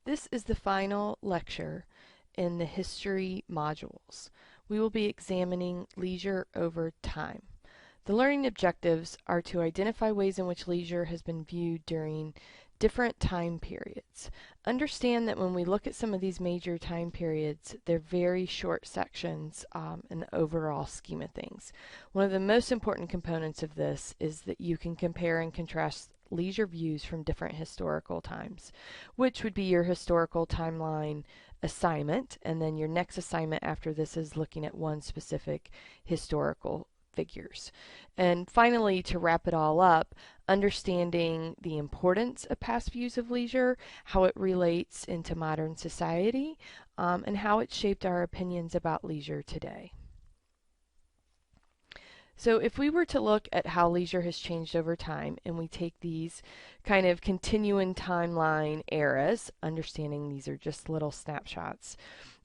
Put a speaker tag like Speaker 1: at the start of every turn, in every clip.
Speaker 1: This is the final lecture in the history modules. We will be examining leisure over time. The learning objectives are to identify ways in which leisure has been viewed during different time periods. Understand that when we look at some of these major time periods, they're very short sections in the overall scheme of things. One of the most important components of this is that you can compare and contrast leisure views from different historical times, which would be your historical timeline assignment, and then your next assignment after this is looking at one specific historical figures. And finally, to wrap it all up, understanding the importance of past views of leisure, how it relates into modern society, and how it shaped our opinions about leisure today. So if we were to look at how leisure has changed over time, and we take these kind of continuing timeline eras, understanding these are just little snapshots,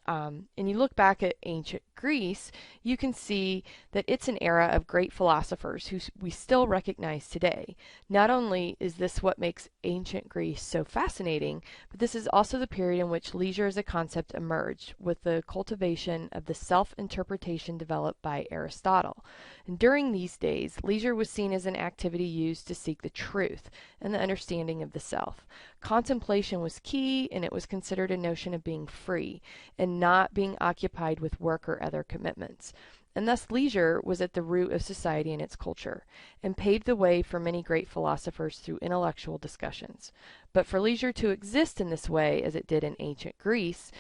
Speaker 1: and you look back at ancient Greece, you can see that it's an era of great philosophers who we still recognize today. Not only is this what makes ancient Greece so fascinating, but this is also the period in which leisure as a concept emerged, with the cultivation of the self-interpretation developed by Aristotle. And during these days, leisure was seen as an activity used to seek the truth and the understanding of the self. Contemplation was key, and it was considered a notion of being free and not being occupied with work or other commitments. And thus leisure was at the root of society and its culture, and paved the way for many great philosophers through intellectual discussions. But for leisure to exist in this way, as it did in ancient Greece,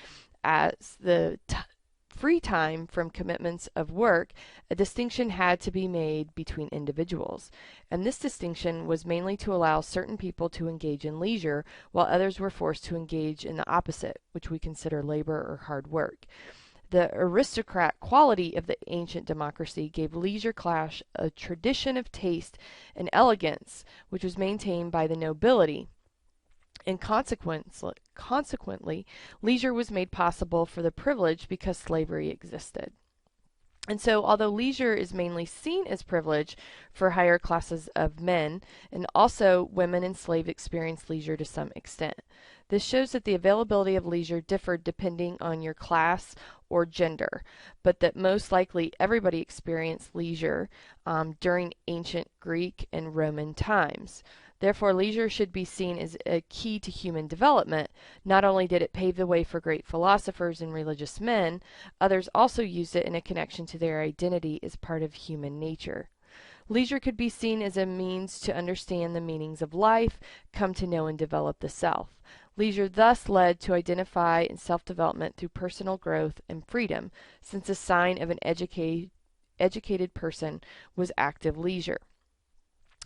Speaker 1: as the free time from commitments of work, a distinction had to be made between individuals. And this distinction was mainly to allow certain people to engage in leisure, while others were forced to engage in the opposite, which we consider labor or hard work. The aristocrat quality of the ancient democracy gave leisure class a tradition of taste and elegance, which was maintained by the nobility. And consequently, leisure was made possible for the privileged because slavery existed. And so, although leisure is mainly seen as privilege for higher classes of men, and also women and slaves experienced leisure to some extent. This shows that the availability of leisure differed depending on your class or gender, but that most likely everybody experienced leisure during ancient Greek and Roman times. Therefore, leisure should be seen as a key to human development. Not only did it pave the way for great philosophers and religious men, others also used it in a connection to their identity as part of human nature. Leisure could be seen as a means to understand the meanings of life, come to know and develop the self. Leisure thus led to identify and self-development through personal growth and freedom, since a sign of an educated person was active leisure.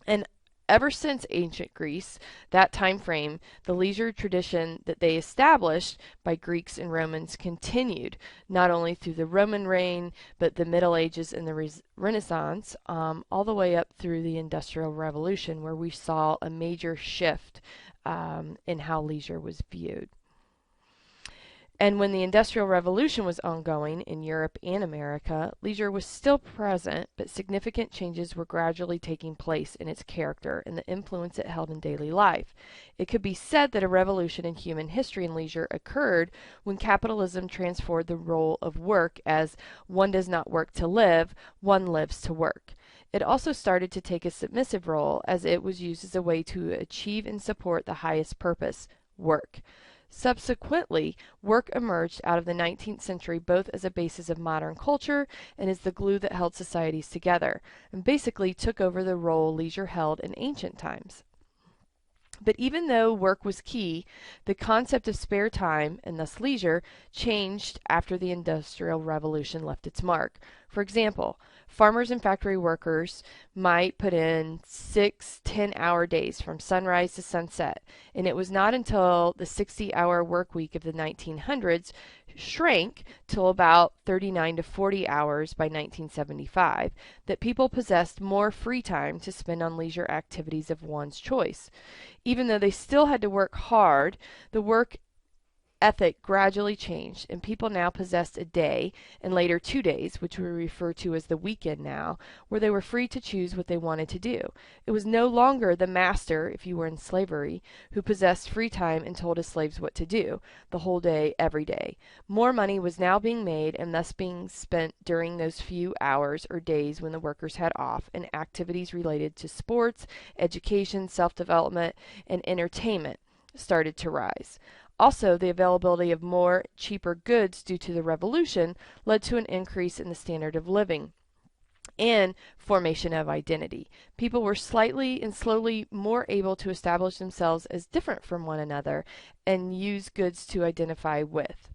Speaker 1: And ever since ancient Greece, that time frame, the leisure tradition that they established by Greeks and Romans continued, not only through the Roman reign, but the Middle Ages and the Renaissance, all the way up through the Industrial Revolution, where we saw a major shift in how leisure was viewed. And when the Industrial Revolution was ongoing in Europe and America, leisure was still present, but significant changes were gradually taking place in its character and the influence it held in daily life. It could be said that a revolution in human history and leisure occurred when capitalism transformed the role of work as one does not work to live, one lives to work. It also started to take a submissive role, as it was used as a way to achieve and support the highest purpose, work. Subsequently, work emerged out of the 19th century both as a basis of modern culture and as the glue that held societies together, and basically took over the role leisure held in ancient times. But even though work was key, the concept of spare time, and thus leisure, changed after the Industrial Revolution left its mark. For example, farmers and factory workers might put in 6 10-hour days from sunrise to sunset, and it was not until the 60-hour work week of the 1900s shrank till about 39 to 40 hours by 1975 that people possessed more free time to spend on leisure activities of one's choice. Even though they still had to work hard, the work ethic gradually changed, and people now possessed a day, and later 2 days, which we refer to as the weekend now, where they were free to choose what they wanted to do. It was no longer the master, if you were in slavery, who possessed free time and told his slaves what to do, the whole day, every day. More money was now being made and thus being spent during those few hours or days when the workers had off, and activities related to sports, education, self-development, and entertainment started to rise. Also, the availability of more cheaper goods due to the revolution led to an increase in the standard of living and formation of identity. People were slightly and slowly more able to establish themselves as different from one another and use goods to identify with.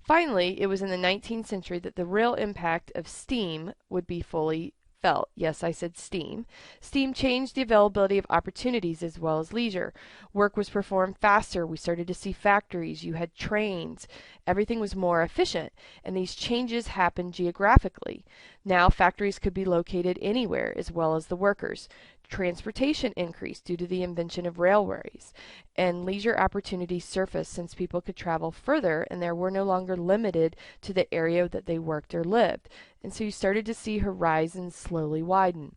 Speaker 1: Finally, it was in the 19th century that the real impact of steam would be fully felt. Yes, I said steam. Steam changed the availability of opportunities as well as leisure. Work was performed faster. We started to see factories. You had trains. Everything was more efficient, and these changes happened geographically. Now factories could be located anywhere as well as the workers. Transportation increased due to the invention of railways, and leisure opportunities surfaced since people could travel further and there were no longer limited to the area that they worked or lived. And so you started to see horizons slowly widen.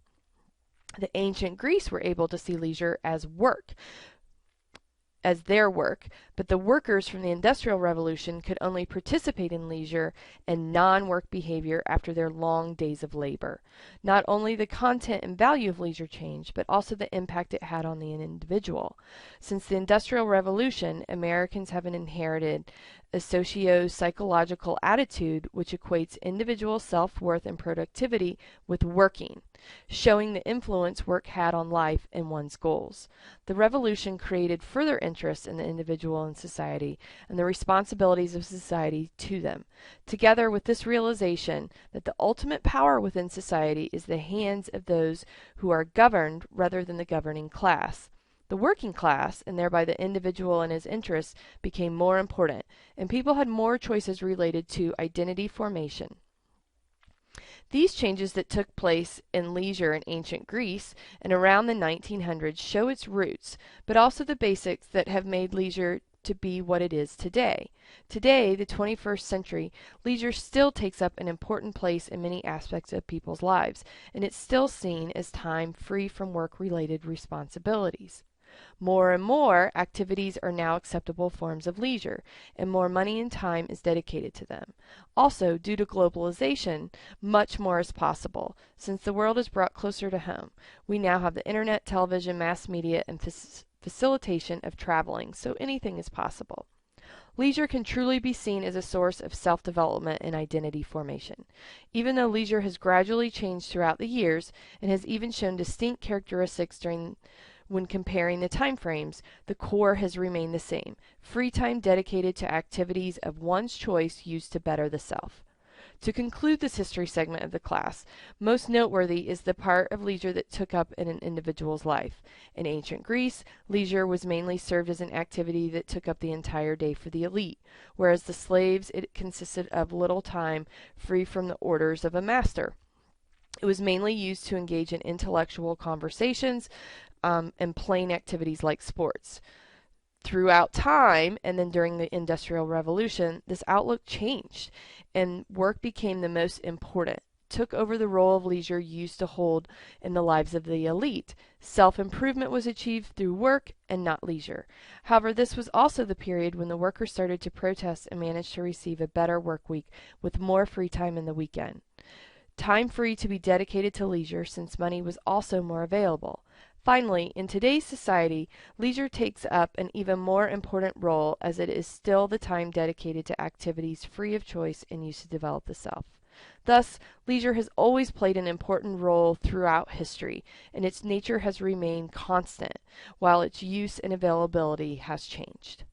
Speaker 1: The ancient Greece were able to see leisure as work, as their work, but the workers from the Industrial Revolution could only participate in leisure and non-work behavior after their long days of labor. Not only the content and value of leisure changed, but also the impact it had on the individual. Since the Industrial Revolution, Americans have inherited a socio-psychological attitude which equates individual self-worth and productivity with working, showing the influence work had on life and one's goals. The revolution created further interest in the individual and society and the responsibilities of society to them, together with this realization that the ultimate power within society is the hands of those who are governed rather than the governing class. The working class, and thereby the individual and his interests, became more important, and people had more choices related to identity formation. These changes that took place in leisure in ancient Greece and around the 1900s show its roots, but also the basics that have made leisure to be what it is today. Today, the 21st century, leisure still takes up an important place in many aspects of people's lives, and it's still seen as time free from work-related responsibilities. More and more activities are now acceptable forms of leisure, and more money and time is dedicated to them. Also, due to globalization, much more is possible. Since the world is brought closer to home, we now have the internet, television, mass media, and facilitation of traveling, so anything is possible. Leisure can truly be seen as a source of self-development and identity formation. Even though leisure has gradually changed throughout the years and has even shown distinct characteristics when comparing the time frames, the core has remained the same: free time dedicated to activities of one's choice used to better the self. To conclude this history segment of the class, most noteworthy is the part of leisure that took up in an individual's life. In ancient Greece, leisure was mainly served as an activity that took up the entire day for the elite, whereas the slaves, it consisted of little time free from the orders of a master. It was mainly used to engage in intellectual conversations and plain activities like sports. Throughout time, and then during the Industrial Revolution, this outlook changed, and work became the most important, took over the role of leisure used to hold in the lives of the elite. Self-improvement was achieved through work and not leisure. However, this was also the period when the workers started to protest and managed to receive a better work week with more free time in the weekend. Time free to be dedicated to leisure since money was also more available. Finally, in today's society, leisure takes up an even more important role as it is still the time dedicated to activities free of choice and used to develop the self. Thus, leisure has always played an important role throughout history, and its nature has remained constant, while its use and availability has changed.